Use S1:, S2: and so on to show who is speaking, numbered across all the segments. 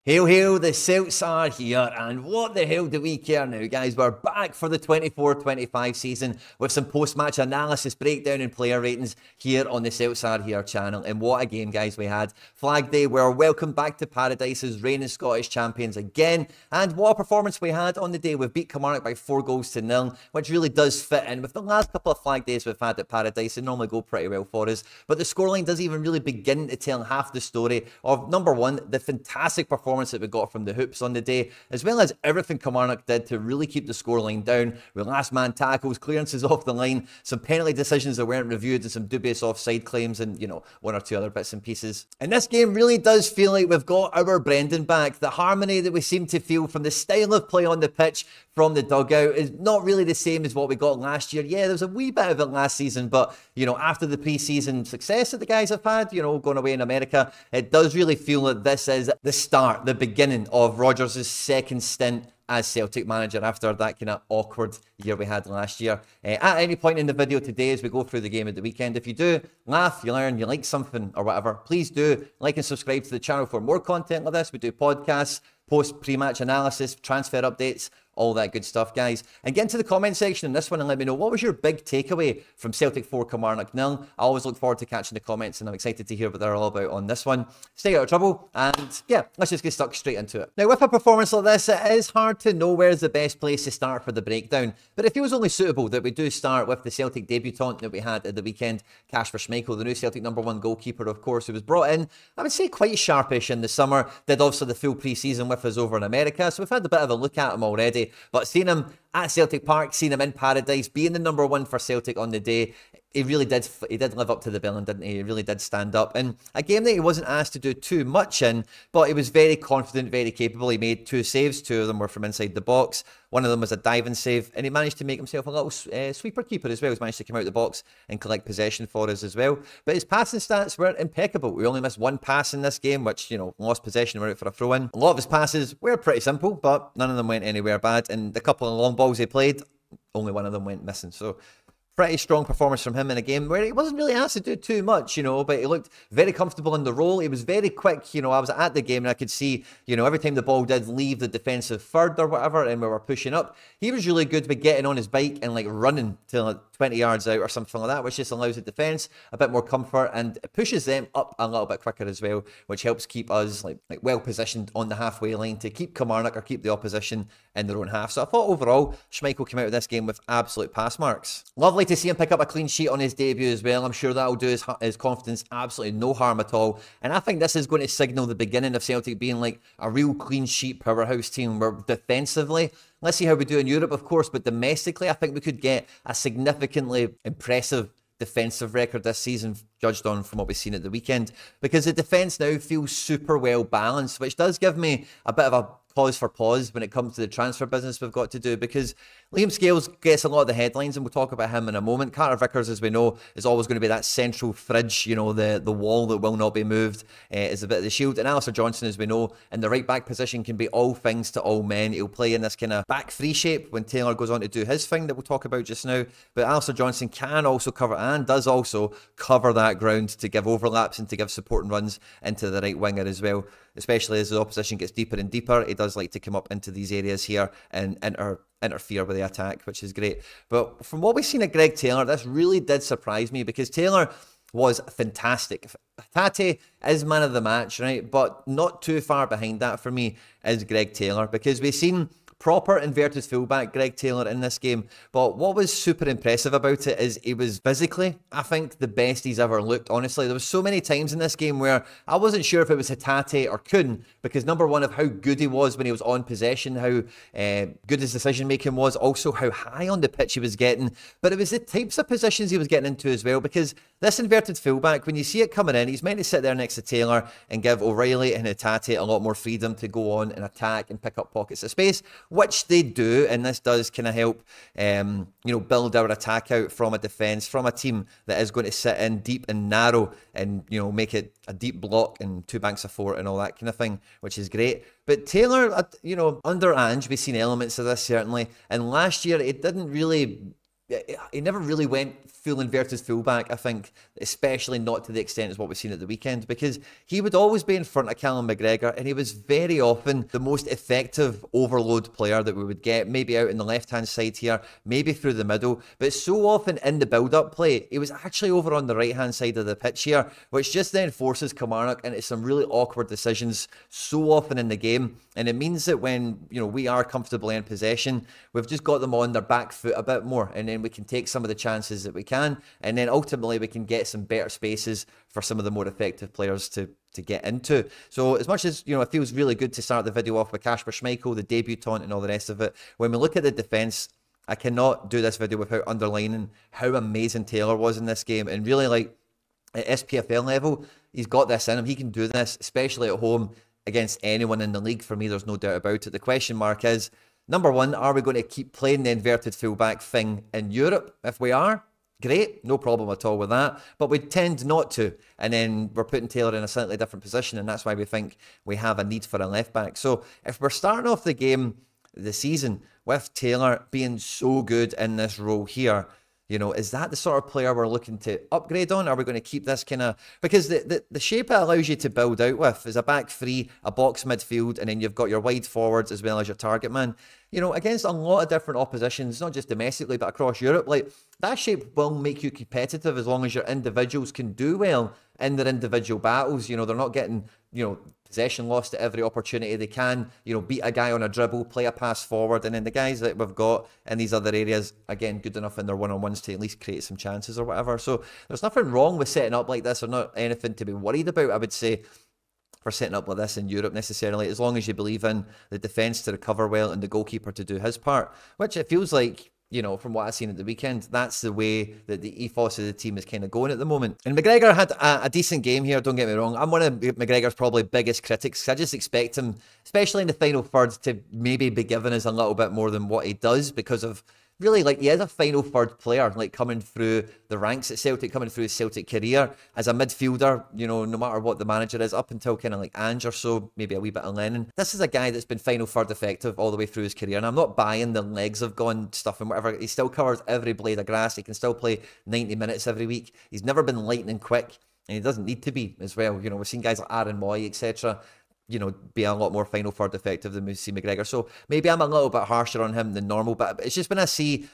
S1: Hail, hail, the Celts are here, and what the hell do we care now, guys? We're back for the 24-25 season with some post-match analysis, breakdown and player ratings here on the Celts are here channel. And what a game, guys, we had. Flag Day, we're welcome back to paradise as reigning Scottish champions again. And what a performance we had on the day. We've beat Kilmarnock by 4-0, which really does fit in with the last couple of Flag Days we've had at paradise. They normally go pretty well for us. But the scoreline doesn't even really begin to tell half the story of, number one, the fantastic performance that we got from the hoops on the day, as well as everything Kilmarnock did to really keep the scoreline down, with last man tackles, clearances off the line, some penalty decisions that weren't reviewed, and some dubious offside claims, and you know, one or two other bits and pieces. And this game really does feel like we've got our Brendan back. The harmony that we seem to feel from the style of play on the pitch from the dugout is not really the same as what we got last year. Yeah, there was a wee bit of it last season, but you know, after the pre-season success that the guys have had, you know, going away in America, it does really feel that this is the start, the beginning of Rodgers' second stint as Celtic manager after that kind of awkward year we had last year. At any point in the video today as we go through the game at the weekend, if you do laugh, you learn, you like something or whatever, please do like and subscribe to the channel for more content like this. We do podcasts, post pre-match analysis, transfer updates, all that good stuff, guys. And get into the comment section in this one and let me know, what was your big takeaway from Celtic 4, Kilmarnock 0? I always look forward to catching the comments, and I'm excited to hear what they're all about on this one. Stay out of trouble, and yeah, let's just get stuck straight into it. Now, with a performance like this, it is hard to know where's the best place to start for the breakdown, but it feels only suitable that we do start with the Celtic debutant that we had at the weekend, Kasper Schmeichel, the new Celtic #1 goalkeeper, of course, who was brought in, I would say, quite sharpish in the summer, did obviously the full pre-season with us over in America, so we've had a bit of a look at him already. But seeing him at Celtic Park, seeing him in paradise, being the #1 for Celtic on the day, he did live up to the billing, didn't he? He really did stand up. And a game that he wasn't asked to do too much in, but he was very confident, very capable. He made 2 saves. 2 of them were from inside the box. One of them was a diving save, and he managed to make himself a little sweeper keeper as well. He's managed to come out the box and collect possession for us as well. But his passing stats were impeccable. We only missed 1 pass in this game, which, you know, lost possession, we're out for a throw-in. A lot of his passes were pretty simple, but none of them went anywhere bad. And the couple of long balls he played, only one of them went missing. So pretty strong performance from him in a game where he wasn't really asked to do too much, you know, but he looked very comfortable in the role. He was very quick, you know. I was at the game and I could see, you know, every time the ball did leave the defensive third or whatever and we were pushing up, he was really good with getting on his bike and like running to like 20 yards out or something like that, which just allows the defence a bit more comfort and it pushes them up a little bit quicker as well, which helps keep us like well positioned on the halfway line to keep Kilmarnock or keep the opposition in their own half. So I thought overall, Schmeichel came out of this game with absolute pass marks. Lovely to see him pick up a clean sheet on his debut as well. I'm sure that'll do his confidence absolutely no harm at all. And I think this is going to signal the beginning of Celtic being like a real clean sheet powerhouse team where defensively, let's see how we do in Europe, of course, but domestically, I think we could get a significantly impressive defensive record this season, judged on from what we've seen at the weekend, because the defence now feels super well balanced, which does give me a bit of a cause for pause when it comes to the transfer business we've got to do, because Liam Scales gets a lot of the headlines and we'll talk about him in a moment. Carter Vickers, as we know, is always going to be that central fridge, you know, the wall that will not be moved, is a bit of the shield. And Alistair Johnson, as we know, in the right back position can be all things to all men. He'll play in this kind of back three shape when Taylor goes on to do his thing that we'll talk about just now. But Alistair Johnson can also cover, and does also cover, that ground to give overlaps and to give support and runs into the right winger as well. Especially as the opposition gets deeper and deeper, he does like to come up into these areas here and interfere with the attack, which is great. But from what we've seen at Greg Taylor, this really did surprise me, because Taylor was fantastic. Hatate is man of the match, right? But not too far behind that for me is Greg Taylor, because we've seen proper inverted fullback Greg Taylor in this game. But what was super impressive about it is he was physically, I think, the best he's ever looked, honestly. There was so many times in this game where I wasn't sure if it was Hatate or Kuhn, because number one, of how good he was when he was on possession, how good his decision making was, also how high on the pitch he was getting. But it was the types of positions he was getting into as well, because this inverted fullback, when you see it coming in, he's meant to sit there next to Taylor and give O'Reilly and Hatate a lot more freedom to go on and attack and pick up pockets of space, which they do, and this does kind of help, you know, build our attack out from a defence, from a team that is going to sit in deep and narrow and, you know, make it a deep block and 2 banks of 4 and all that kind of thing, which is great. But Taylor, you know, under Ange, we've seen elements of this certainly, and last year it didn't really he never really went full inverted fullback, I think, especially not to the extent as what we've seen at the weekend, because he would always be in front of Callum McGregor, and he was very often the most effective overload player that we would get, maybe out in the left-hand side here, maybe through the middle, but so often in the build-up play, he was actually over on the right-hand side of the pitch here, which just then forces Kilmarnock into some really awkward decisions so often in the game, and it means that when, you know, we are comfortably in possession, we've just got them on their back foot a bit more, and then we can take some of the chances that we can, and then ultimately we can get some better spaces for some of the more effective players to get into. So as much as, you know, it feels really good to start the video off with Kasper Schmeichel, the debutant and all the rest of it, when we look at the defence, I cannot do this video without underlining how amazing Taylor was in this game, and really, like, at SPFL level, he's got this in him. He can do this, especially at home against anyone in the league. For me, there's no doubt about it. The question mark is, number one, are we going to keep playing the inverted fullback thing in Europe? If we are, great, no problem at all with that. But we tend not to. And then we're putting Taylor in a slightly different position, and that's why we think we have a need for a left back. So if we're starting off the game, the season, with Taylor being so good in this role here, you know, is that the sort of player we're looking to upgrade on? Are we going to keep this kind of... Because the shape it allows you to build out with is a back three, a box midfield, and then you've got your wide forwards as well as your target man. You know, against a lot of different oppositions, not just domestically, but across Europe, like, that shape will make you competitive as long as your individuals can do well in their individual battles. You know, they're not getting, you know, possession lost at every opportunity. They can, you know, beat a guy on a dribble, play a pass forward, and then the guys that we've got in these other areas, again, good enough in their one-on-ones to at least create some chances or whatever. So there's nothing wrong with setting up like this, or not anything to be worried about, I would say, for setting up like this in Europe necessarily, as long as you believe in the defence to recover well and the goalkeeper to do his part, which it feels like, you know, from what I've seen at the weekend, that's the way that the ethos of the team is kind of going at the moment. And McGregor had a decent game here, don't get me wrong. I'm one of McGregor's probably biggest critics. I just expect him, especially in the final third, to maybe be given us a little bit more than what he does, because of really, like, he is a final third player, like, coming through the ranks at Celtic, coming through his Celtic career as a midfielder, you know, no matter what the manager is, up until kind of like Ange or so, maybe a wee bit of Lennon. This is a guy that's been final third effective all the way through his career, and I'm not buying the legs have gone stuff and whatever. He still covers every blade of grass. He can still play 90 minutes every week. He's never been lightning quick, and he doesn't need to be as well. You know, we've seen guys like Aaron Moy, etc., you know, be a lot more final third effective than we see McGregor. So maybe I'm a little bit harsher on him than normal, but it's just when I see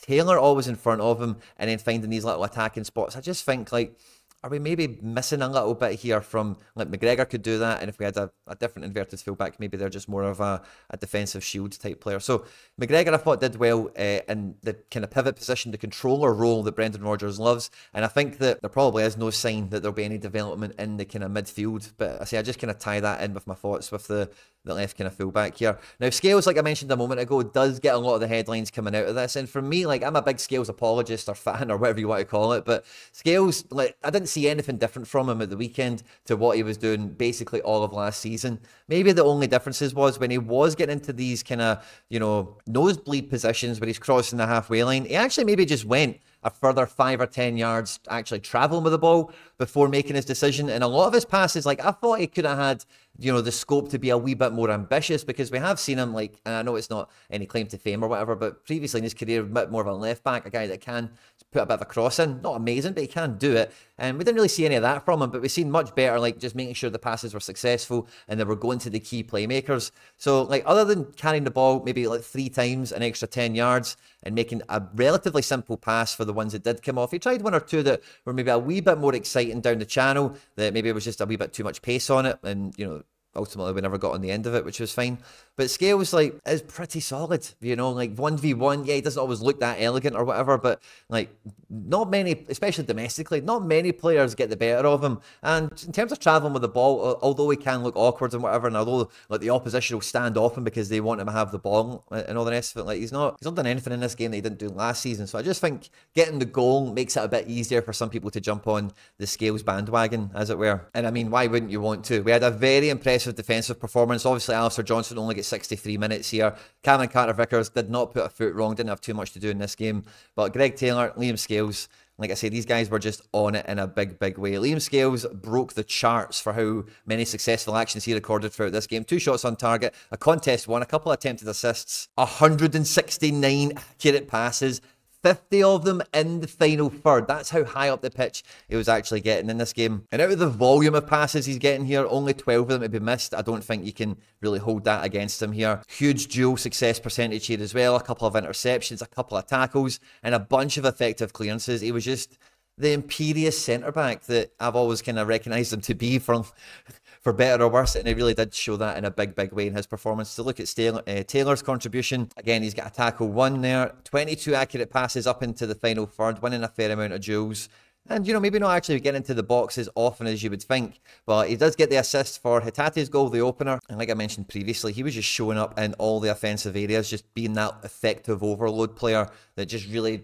S1: Taylor always in front of him and then finding these little attacking spots, I just think, like, are we maybe missing a little bit here from, like, McGregor could do that, and if we had a different inverted fullback, maybe they're just more of a defensive shield type player. So McGregor, I thought, did well in the kind of pivot position, the controller role that Brendan Rodgers loves, and I think that there probably is no sign that there'll be any development in the kind of midfield, but I just kind of tie that in with my thoughts with the left kind of fullback here. Now, Scales, like I mentioned a moment ago, does get a lot of the headlines coming out of this, and for me, like, I'm a big Scales apologist or fan or whatever you want to call it, but Scales, like, I didn't see anything different from him at the weekend to what he was doing basically all of last season. Maybe the only differences was when he was getting into these kind of, you know, nosebleed positions where he's crossing the halfway line, he actually maybe just went a further 5 or 10 yards actually traveling with the ball before making his decision. And a lot of his passes, like, I thought he could have had, you know, the scope to be a wee bit more ambitious, because we have seen him, like, and I know it's not any claim to fame or whatever, but previously in his career, a bit more of a left back, a guy that can put a bit of a cross in. Not amazing, but he can do it. And we didn't really see any of that from him, but we've seen much better, like, just making sure the passes were successful and they were going to the key playmakers. So, like, other than carrying the ball maybe like 3 times, an extra 10 yards, and making a relatively simple pass for the ones that did come off, he tried 1 or 2 that were maybe a wee bit more exciting down the channel, that maybe it was just a wee bit too much pace on it, and, you know, ultimately we never got on the end of it, which was fine. But Scales, like, is pretty solid, you know, like 1v1, yeah, he doesn't always look that elegant or whatever, but, like, not many, especially domestically, not many players get the better of him. And in terms of travelling with the ball, although he can look awkward and whatever, and although, like, the opposition will stand off him because they want him to have the ball and all the rest of it, like, he's not done anything in this game that he didn't do last season. So I just think getting the goal makes it a bit easier for some people to jump on the Scales bandwagon, as it were. And I mean, why wouldn't you want to? We had a very impressive defensive performance. Obviously, Alistair Johnson only gets 63 minutes here. Cameron Carter-Vickers did not put a foot wrong, didn't have too much to do in this game. But Greg Taylor, Liam Scales, like I say, these guys were just on it in a big, big way. Liam Scales broke the charts for how many successful actions he recorded throughout this game. 2 shots on target, a contest won, a couple of attempted assists, 169 accurate passes, 50 of them in the final third. That's how high up the pitch he was actually getting in this game. And out of the volume of passes he's getting here, only 12 of them have been missed. I don't think you can really hold that against him here. Huge dual success percentage here as well. A couple of interceptions, a couple of tackles, and a bunch of effective clearances. He was just the imperious centre-back that I've always kind of recognised him to be for better or worse, and he really did show that in a big way in his performance. To look at Taylor's contribution, again, he's got a tackle 1 there, 22 accurate passes up into the final third, winning a fair amount of duels. And, you know, maybe not actually getting into the box as often as you would think, but he does get the assist for Hatate's goal, the opener. And like I mentioned previously, he was just showing up in all the offensive areas, just being that effective overload player that just really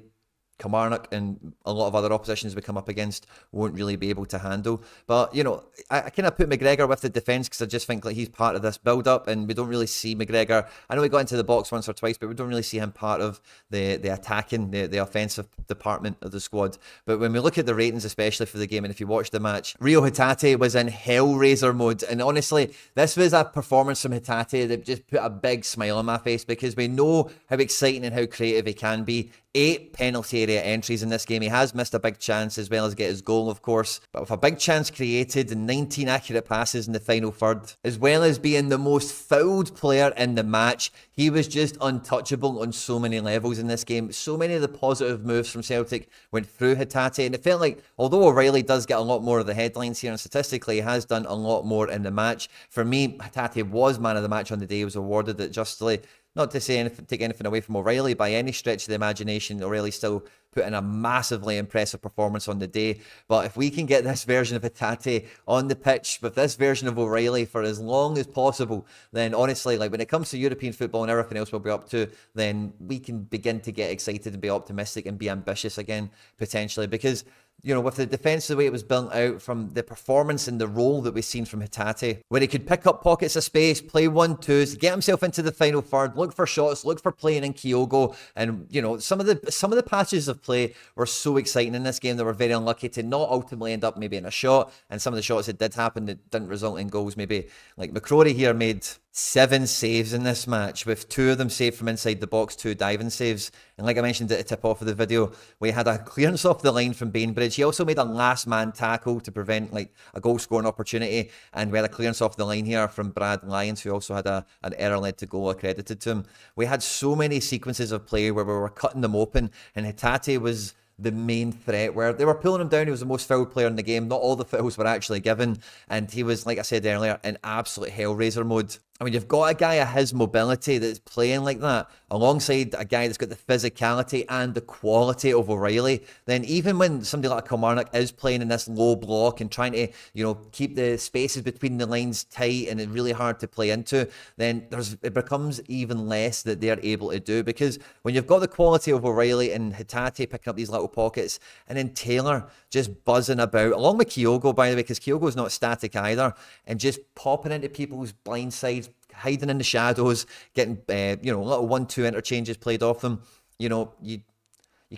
S1: Kilmarnock and a lot of other oppositions we come up against won't really be able to handle. But, you know, I kind of put McGregor with the defence because I just think like he's part of this build-up, and we don't really see McGregor. I know he got into the box once or twice, but we don't really see him part of the attacking, the offensive department of the squad. But when we look at the ratings, especially for the game, and if you watch the match, Reo Hatate was in HELLRAISER mode. And honestly, this was a performance from Hatate that just put a big smile on my face, because we know how exciting and how creative he can be. 8 penalty area entries in this game. He has missed a big chance as well as get his goal, of course. But with a big chance created and 19 accurate passes in the final third, as well as being the most fouled player in the match, he was just untouchable on so many levels in this game. So many of the positive moves from Celtic went through Hatate, and it felt like, although O'Reilly does get a lot more of the headlines here, and statistically he has done a lot more in the match, for me, Hatate was man of the match on the day. He was awarded it justly. Not to say anything, take anything away from O'Reilly by any stretch of the imagination. O'Reilly still put in a massively impressive performance on the day. But if we can get this version of Hatate on the pitch with this version of O'Reilly for as long as possible, then honestly, like when it comes to European football and everything else we'll be up to, then we can begin to get excited and be optimistic and be ambitious again, potentially. Because, you know, with the defence, the way it was built out, from the performance and the role that we've seen from Hatate, where he could pick up pockets of space, play 1-2s, get himself into the final third, look for shots, look for playing in Kyogo, and, you know, some of the passages of play were so exciting in this game. They were very unlucky to not ultimately end up maybe in a shot, and some of the shots that did happen that didn't result in goals. Maybe like McCrory here made 7 saves in this match, with 2 of them saved from inside the box, 2 diving saves. And like I mentioned at the tip-off of the video, we had a clearance off the line from Bainbridge. He also made a last-man tackle to prevent like a goal-scoring opportunity, and we had a clearance off the line here from Brad Lyons, who also had an error-led to goal accredited to him. We had so many sequences of play where we were cutting them open, and Hatate was the main threat, where they were pulling him down. He was the most fouled player in the game. Not all the fouls were actually given, and he was, like I said earlier, in absolute HELLRAISER mode. I mean, you've got a guy of his mobility that's playing like that, alongside a guy that's got the physicality and the quality of O'Reilly. Then even when somebody like Kilmarnock is playing in this low block and trying to, you know, keep the spaces between the lines tight and it's really hard to play into, then it becomes even less that they're able to do. Because when you've got the quality of O'Reilly and Hatate picking up these little pockets, and then Taylor just buzzing about, along with Kyogo, by the way, because Kyogo's not static either, and just popping into people's blind sides, hiding in the shadows, getting you know, little 1-2 interchanges played off them. You know, you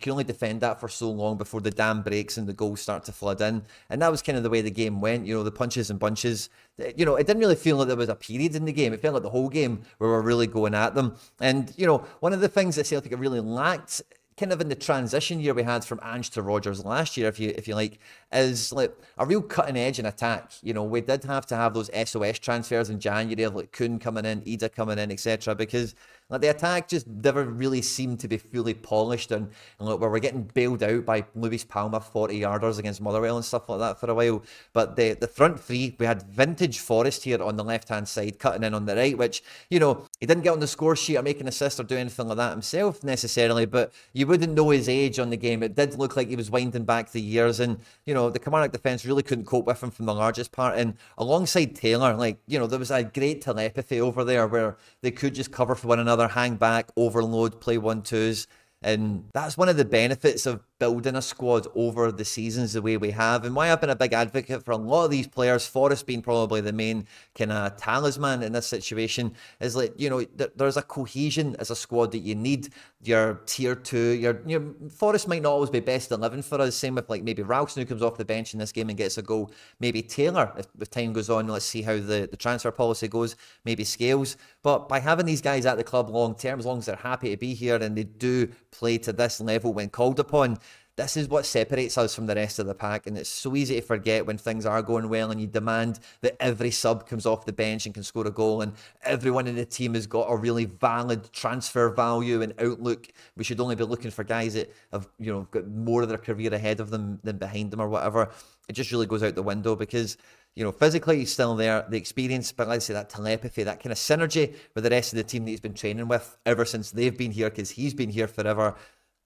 S1: can only defend that for so long before the dam breaks and the goals start to flood in. And that was kind of the way the game went. You know, the punches and bunches. You know, it didn't really feel like there was a period in the game. It felt like the whole game we were really going at them. And, you know, one of the things that Celtic really lacked, kind of in the transition year we had from Ange to Rodgers last year, if you like, is like a real cutting edge in attack. You know, we did have to have those SOS transfers in January of like Kuhn coming in, Ida coming in, etc. Because like the attack just never really seemed to be fully polished, and look, where we're getting bailed out by Luis Palma 40-yarders against Motherwell and stuff like that for a while. But the front three, we had vintage Forrest here on the left-hand side, cutting in on the right, which, you know, he didn't get on the score sheet or make an assist or do anything like that himself necessarily, but you wouldn't know his age on the game. It did look like he was winding back the years, and, you know, the Kilmarnock defence really couldn't cope with him from the largest part. And alongside Taylor, like, you know, there was a great telepathy over there where they could just cover for one another, hang back, overload, play 1-2s. And that's one of the benefits of building a squad over the seasons the way we have, and why I've been a big advocate for a lot of these players, Forrest being probably the main kind of talisman in this situation, is like, you know, there's a cohesion as a squad that you need. Your tier 2, your Forrest might not always be best 11 for us, same with like maybe Ralston, who comes off the bench in this game and gets a goal, maybe Taylor, if time goes on, let's see how the transfer policy goes, maybe Scales. But by having these guys at the club long term, as long as they're happy to be here and they do play to this level when called upon, this is what separates us from the rest of the pack. And it's so easy to forget when things are going well and you demand that every sub comes off the bench and can score a goal, and everyone in the team has got a really valid transfer value and outlook. We should only be looking for guys that have, you know, got more of their career ahead of them than behind them or whatever. It just really goes out the window because, you know, physically he's still there, the experience, but let's say that telepathy, that kind of synergy with the rest of the team that he's been training with ever since they've been here, because he's been here forever,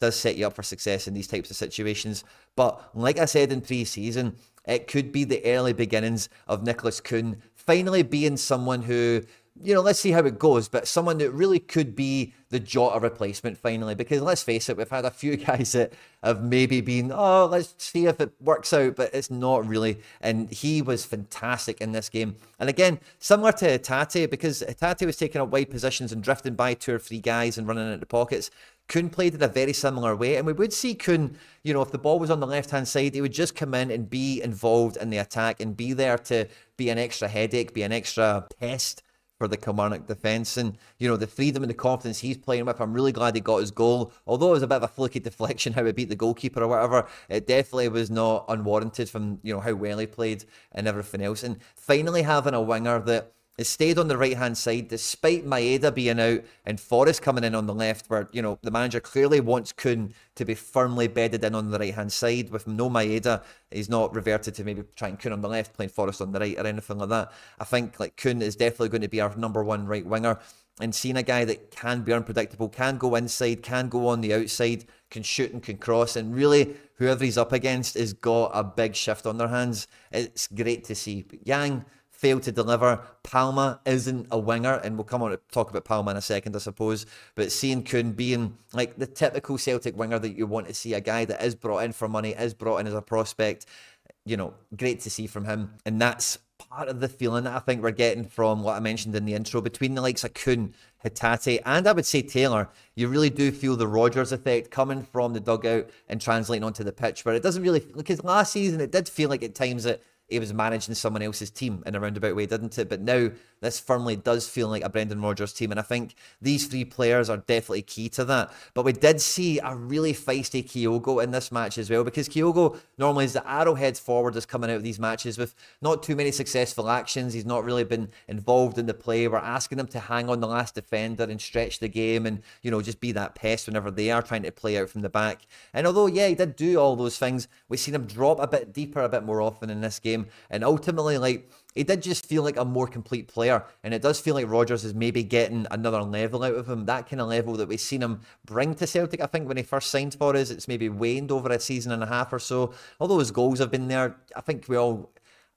S1: does set you up for success in these types of situations. But like I said in pre-season, it could be the early beginnings of Nicolas Kuhn finally being someone who, you know, let's see how it goes, but someone that really could be the Jota replacement finally, because let's face it, we've had a few guys that have maybe been, oh, let's see if it works out, but it's not really. And he was fantastic in this game. And again, similar to Hatate, because Hatate was taking up wide positions and drifting by 2 or 3 guys and running into pockets, Kuhn played in a very similar way, and we would see Kuhn, you know, if the ball was on the left-hand side, he would just come in and be involved in the attack and be there to be an extra headache, be an extra pest for the Kilmarnock defence. And, you know, the freedom and the confidence he's playing with, I'm really glad he got his goal. Although it was a bit of a fluky deflection how he beat the goalkeeper or whatever, it definitely was not unwarranted from, you know, how well he played and everything else. And finally having a winger that has stayed on the right-hand side despite Maeda being out and Forrest coming in on the left, where, you know, the manager clearly wants Kuhn to be firmly bedded in on the right-hand side. With no Maeda, he's not reverted to maybe trying Kuhn on the left, playing Forrest on the right or anything like that. I think like Kuhn is definitely going to be our #1 right winger, and seeing a guy that can be unpredictable, can go inside, can go on the outside, can shoot and can cross, and really whoever he's up against has got a big shift on their hands. It's great to see. But Yang failed to deliver. Palma isn't a winger, and we'll come on to talk about Palma in a second, I suppose. But seeing Kuhn being like the typical Celtic winger that you want to see, a guy that is brought in for money, is brought in as a prospect, you know, great to see from him. And that's part of the feeling that I think we're getting from what I mentioned in the intro, between the likes of Kuhn, Hatate, and I would say Taylor. You really do feel the Rodgers effect coming from the dugout and translating onto the pitch, where it doesn't really, because last season it did feel like at times that he was managing someone else's team in a roundabout way, didn't it? But now this firmly does feel like a Brendan Rodgers team, and I think these 3 players are definitely key to that. But we did see a really feisty Kyogo in this match as well, because Kyogo normally is the arrowhead forward that's coming out of these matches with not too many successful actions. He's not really been involved in the play. We're asking him to hang on the last defender and stretch the game and, you know, just be that pest whenever they are trying to play out from the back. And although, yeah, he did do all those things, we've seen him drop a bit deeper, a bit more often in this game. And ultimately, like, he did just feel like a more complete player, and it does feel like Rodgers is maybe getting another level out of him, that kind of level that we've seen him bring to Celtic. I think when he first signed for us, it's maybe waned over a season and a half or so. Although his goals have been there, I think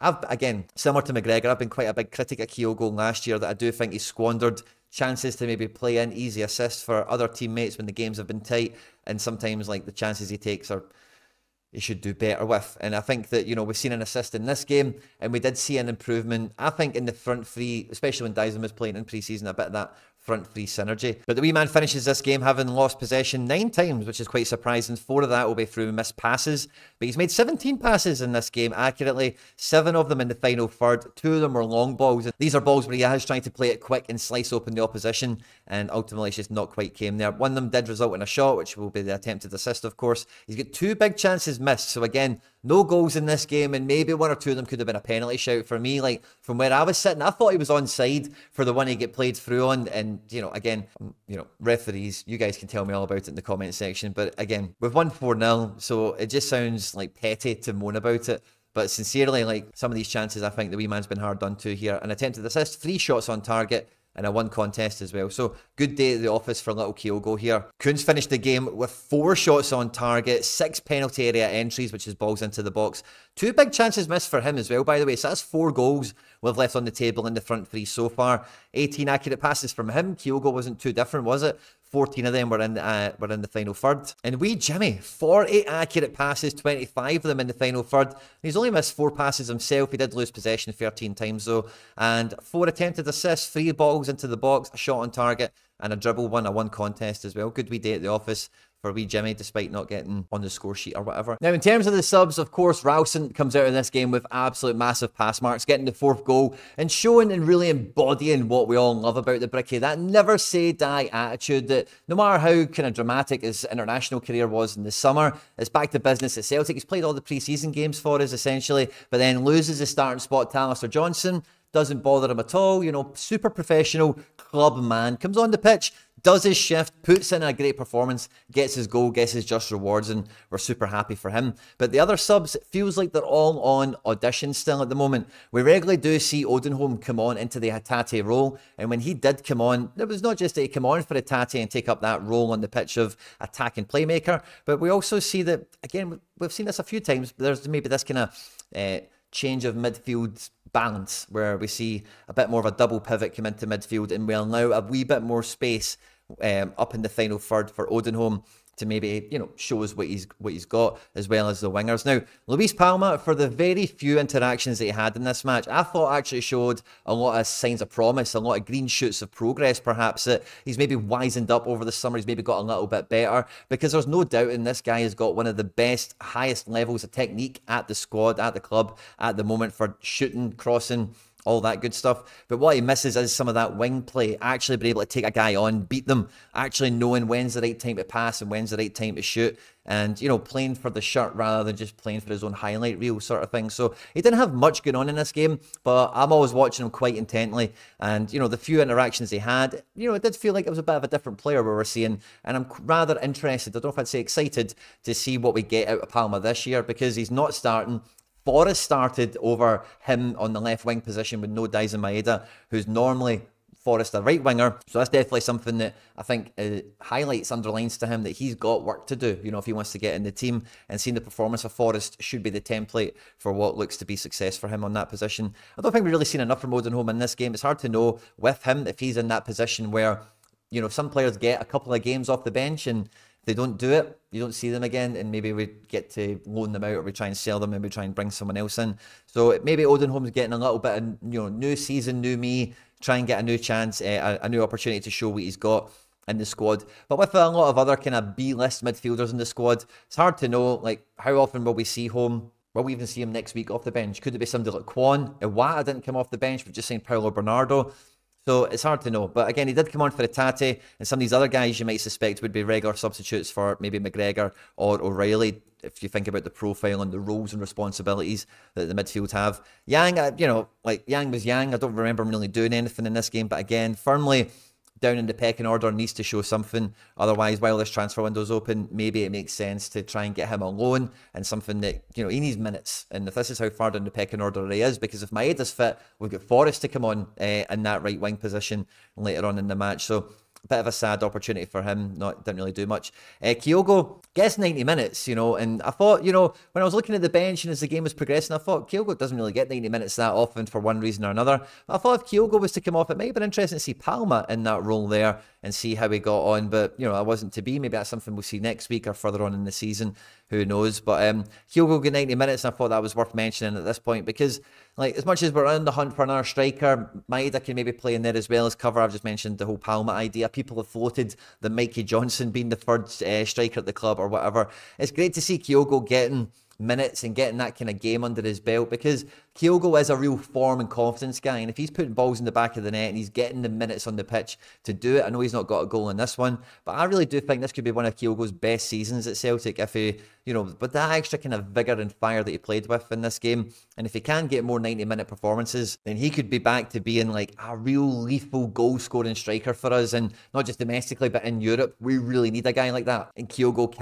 S1: again, similar to McGregor, I've been quite a big critic of Kyogo last year, that I do think he squandered chances to maybe play in easy assists for other teammates when the games have been tight, and sometimes like the chances he takes are, he should do better with. And I think that, you know, we've seen an assist in this game, and we did see an improvement, I think, in the front 3, especially when Dyson was playing in pre-season, a bit of that front 3 synergy. But the wee man finishes this game having lost possession 9 times, which is quite surprising. 4 of that will be through missed passes, but he's made 17 passes in this game accurately, 7 of them in the final third. 2 of them were long balls. These are balls where he has trying to play it quick and slice open the opposition, and ultimately it's just not quite came there. One of them did result in a shot, which will be the attempted assist, of course. He's got 2 big chances missed, so again, no goals in this game, and maybe 1 or 2 of them could have been a penalty shout. For me, like, from where I was sitting, I thought he was onside for the one he get played through on. And, you know, again, you know, referees, you guys can tell me all about it in the comment section. But again, we've won 4-0, so it just sounds like petty to moan about it. But sincerely, like, some of these chances, I think the wee man's been hard done to here. An attempted assist, 3 shots on target, and a 1 contest as well. So good day at the office for little Kyogo here. Kuhn's finished the game with 4 shots on target, 6 penalty area entries, which is balls into the box. 2 big chances missed for him as well, by the way. So that's 4 goals we've left on the table in the front 3 so far. 18 accurate passes from him. Kyogo wasn't too different, was it? 14 of them were in the final third. And wee Jimmy, 40 accurate passes, 25 of them in the final third. He's only missed 4 passes himself. He did lose possession 13 times though. And 4 attempted assists, 3 balls into the box, a shot on target, and a dribble won, a one contest as well. Good wee day at the office for wee Jimmy, despite not getting on the score sheet or whatever. Now, in terms of the subs, of course, Ralston comes out of this game with absolute massive pass marks, getting the 4th goal and showing and really embodying what we all love about the Bricky. That never say die attitude that no matter how kind of dramatic his international career was in the summer, it's back to business at Celtic. He's played all the pre-season games for us, essentially, but then loses his starting spot to Alistair Johnson. Doesn't bother him at all, you know, super professional club man. Comes on the pitch, does his shift, puts in a great performance, gets his goal, gets his just rewards, and we're super happy for him. But the other subs, it feels like they're all on audition still at the moment. We regularly do see Odenholm come on into the Hatate role, and when he did come on, it was not just that he come on for Hatate and take up that role on the pitch of attacking playmaker, but we also see that, again, we've seen this a few times, there's maybe this kind of change of midfield balance where we see a bit more of a double pivot come into midfield and we allow a wee bit more space up in the final third for Odenholm to maybe, you know, show us what he's got, as well as the wingers. Now, Luis Palma, for the very few interactions that he had in this match, I thought actually showed a lot of signs of promise, a lot of green shoots of progress, perhaps, that he's maybe wizened up over the summer, he's maybe got a little bit better, because there's no doubt in this guy has got one of the best, highest levels of technique at the squad, at the club, at the moment for shooting, crossing, all that good stuff. But what he misses is some of that wing play, actually being able to take a guy on, beat them, actually knowing when's the right time to pass and when's the right time to shoot, and, you know, playing for the shirt rather than just playing for his own highlight reel sort of thing. So he didn't have much going on in this game, but I'm always watching him quite intently, and, you know, the few interactions he had, you know, it did feel like it was a bit of a different player we were seeing, and I'm rather interested, I don't know if I'd say excited, to see what we get out of Palma this year, because he's not starting. Forrest started over him on the left wing position with no Daisen Maeda, who's normally Forrest a right winger. So that's definitely something that I think highlights, underlines to him that he's got work to do, you know, if he wants to get in the team. And seeing the performance of Forrest should be the template for what looks to be success for him on that position. I don't think we've really seen enough from Odenholm in this game. It's hard to know with him if he's in that position where, you know, some players get a couple of games off the bench and they don't do it, you don't see them again, and maybe we get to loan them out, or we try and sell them and we try and bring someone else in. So maybe Odenholm's getting a little bit of, you know, new season, new me, try and get a new chance, a new opportunity to show what he's got in the squad. But with a lot of other kind of B-list midfielders in the squad, it's hard to know, like, how often will we see him? Will we even see him next week off the bench? Could it be somebody like Kuhn? Iwata didn't come off the bench, but just saying Paulo Bernardo. So it's hard to know. But again, he did come on for Hatate, and some of these other guys you might suspect would be regular substitutes for maybe McGregor or O'Reilly, if you think about the profile and the roles and responsibilities that the midfield have. Yang, you know, like, Yang was Yang. I don't remember him really doing anything in this game, but again, firmly down in the pecking order, needs to show something. Otherwise, while this transfer window's open, maybe it makes sense to try and get him on loan, and something that, you know, he needs minutes. And if this is how far down the pecking order he is, because if Maeda's fit, we've got Forrest to come on in that right wing position later on in the match. So a bit of a sad opportunity for him. Didn't really do much. Kyogo gets 90 minutes, you know, and I thought, you know, when I was looking at the bench and as the game was progressing, I thought Kyogo doesn't really get 90 minutes that often for one reason or another. But I thought if Kyogo was to come off, it might have been interesting to see Palma in that role there and see how he got on. But, you know, that wasn't to be. Maybe that's something we'll see next week or further on in the season. Who knows? But Kyogo got 90 minutes, and I thought that was worth mentioning at this point, because, like, as much as we're on the hunt for another striker, Maeda can maybe play in there as well as cover. I've just mentioned the whole Palma idea. People have floated the Mikey Johnson being the third striker at the club or whatever. It's great to see Kyogo getting minutes and getting that kind of game under his belt, because Kyogo is a real form and confidence guy, and if he's putting balls in the back of the net and he's getting the minutes on the pitch to do it, I know he's not got a goal in this one, but I really do think this could be one of Kyogo's best seasons at Celtic if he, you know, with that extra kind of vigour and fire that he played with in this game. And if he can get more 90-minute performances, then he could be back to being like a real lethal goal-scoring striker for us, and not just domestically but in Europe. We really need a guy like that, and Kyogo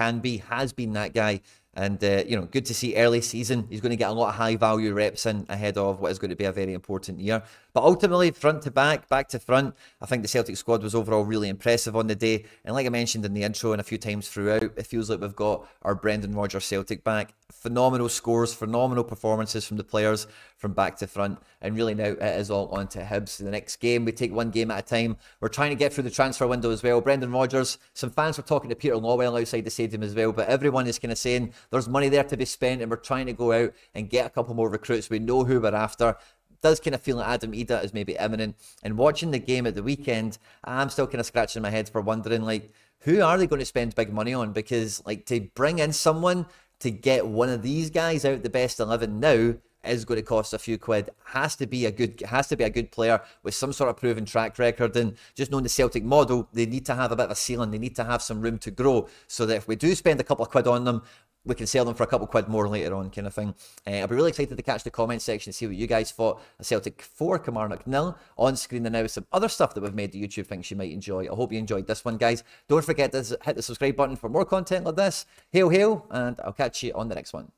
S1: has been that guy. And, you know, good to see early season. He's going to get a lot of high-value reps in ahead of what is going to be a very important year. But ultimately, front to back, back to front, I think the Celtic squad was overall really impressive on the day. And like I mentioned in the intro and a few times throughout, it feels like we've got our Brendan Rodgers Celtic back. Phenomenal scores, phenomenal performances from the players from back to front. And really now it is all on to Hibs. The next game, we take one game at a time. We're trying to get through the transfer window as well. Brendan Rodgers, some fans were talking to Peter Lawwell outside the stadium as well, but everyone is kind of saying there's money there to be spent and we're trying to go out and get a couple more recruits. We know who we're after. Does kind of feel like Adam Ida is maybe imminent. And watching the game at the weekend, I'm still kind of scratching my head for wondering, like, who are they going to spend big money on? Because, like, to bring in someone to get one of these guys out the best 11 now is going to cost a few quid. Has to be a good player with some sort of proven track record. And just knowing the Celtic model, they need to have a bit of a ceiling. They need to have some room to grow, so that if we do spend a couple of quid on them, we can sell them for a couple of quid more later on, kind of thing. I'll be really excited to catch the comment section and see what you guys thought. A Celtic 4, Kilmarnock 0 on screen. And now with some other stuff that we've made that YouTube thinks you might enjoy. I hope you enjoyed this one, guys. Don't forget to hit the subscribe button for more content like this. Hail, hail, and I'll catch you on the next one.